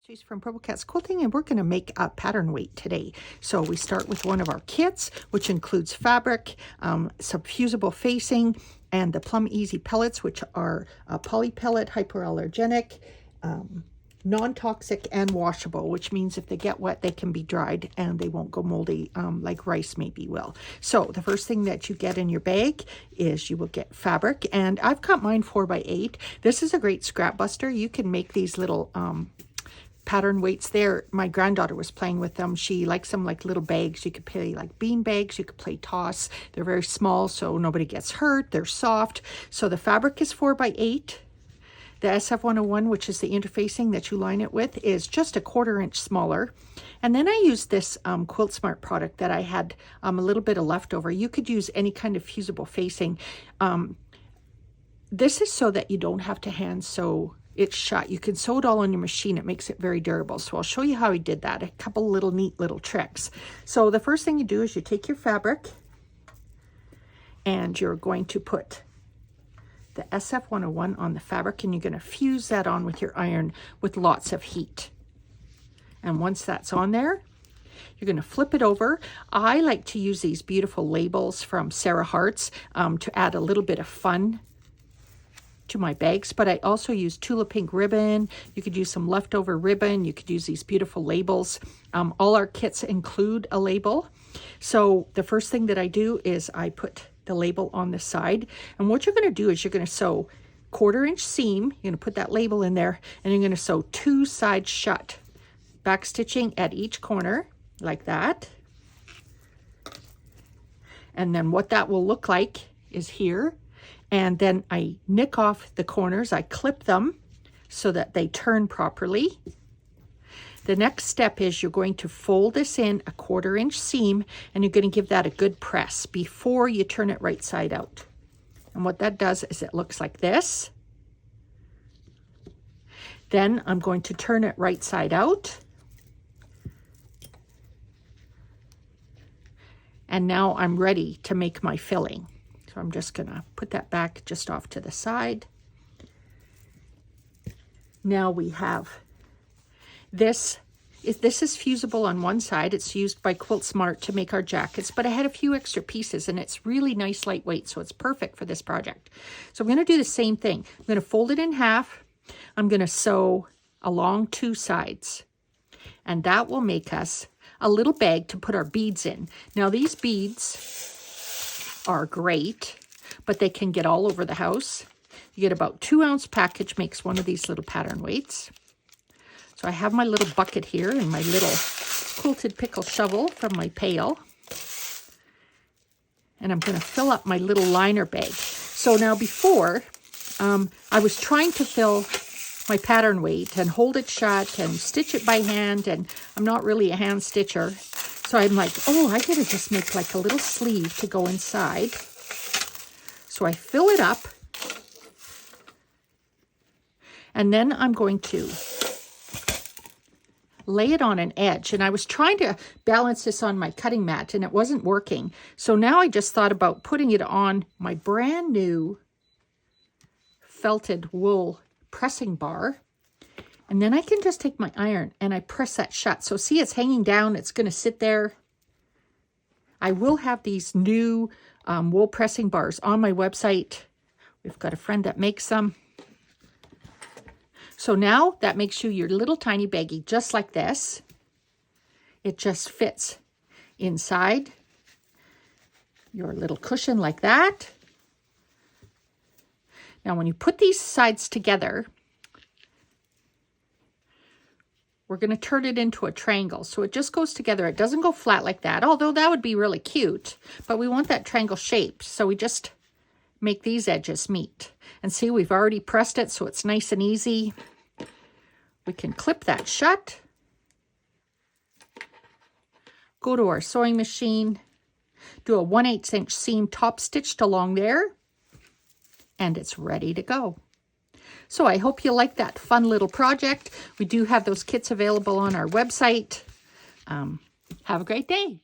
She's from KATZ Quilting, and we're going to make a pattern weight today. So we start with one of our kits, which includes fabric, some fusible facing, and the Plum Easy pellets, which are poly pellet, hypo-allergenic, non-toxic, and washable, which means if they get wet, they can be dried and they won't go moldy like rice maybe will. So the first thing that you get in your bag is you will get fabric, and I've cut mine 4x8. This is a great scrap buster. You can make these little pattern weights there. My granddaughter was playing with them. She likes them like little bags. You could play like bean bags. You could play toss. They're very small, so nobody gets hurt. They're soft. So the fabric is 4x8. The SF101, which is the interfacing that you line it with, is just a 1/4 inch smaller. And then I used this Quilt Smart product that I had a little bit of leftover. You could use any kind of fusible facing. This is so that you don't have to hand sew it's shut. You can sew it all on your machine. It makes it very durable. So I'll show you how I did that. A couple little neat little tricks. So the first thing you do is you take your fabric and you're going to put the SF101 on the fabric, and you're going to fuse that on with your iron with lots of heat. And once that's on there, you're going to flip it over. I like to use these beautiful labels from Sarah Hart's to add a little bit of fun to my bags, but I also use Tula Pink ribbon. You could use some leftover ribbon. You could use these beautiful labels. All our kits include a label. So the first thing that I do is I put the label on the side, and what you're going to do is you're going to sew 1/4 inch seam. You're going to put that label in there, and you're going to sew 2 sides shut, back stitching at each corner like that. And then what that will look like is here. And then I nick off the corners. I clip them so that they turn properly. The next step is you're going to fold this in a 1/4 inch seam, and you're going to give that a good press before you turn it right side out. And what that does is it looks like this. Then I'm going to turn it right side out. And now I'm ready to make my filling. So I'm just going to put that back just off to the side. Now we have this. This is fusible on one side. It's used by Quilt Smart to make our jackets, but I had a few extra pieces, and it's really nice lightweight, so it's perfect for this project. So I'm going to do the same thing. I'm going to fold it in half. I'm going to sew along 2 sides, and that will make us a little bag to put our beads in. Now these beads are great, but they can get all over the house. You get about 2-ounce package makes one of these little pattern weights. So I have my little bucket here and my little quilted pickle shovel from my pail. And I'm going to fill up my little liner bag. So now before, I was trying to fill my pattern weight and hold it shut and stitch it by hand, and I'm not really a hand stitcher. So I'm like, oh, I gotta just make like a little sleeve to go inside. So I fill it up, and then I'm going to lay it on an edge. And I was trying to balance this on my cutting mat, and it wasn't working. So now I just thought about putting it on my brand new felted wool pressing bar. And then I can just take my iron and I press that shut. So see, it's hanging down. It's going to sit there. I will have these new wool pressing bars on my website. We've got a friend that makes them. So now that makes you your little tiny baggie just like this. It just fits inside your little cushion like that. Now when you put these sides together, we're going to turn it into a triangle. So it just goes together. It doesn't go flat like that, although that would be really cute. But we want that triangle shape. So we just make these edges meet. And see, we've already pressed it, so it's nice and easy. We can clip that shut. Go to our sewing machine. Do a 1/8 inch seam top stitched along there. And it's ready to go. So I hope you like that fun little project. We do have those kits available on our website. Have a great day.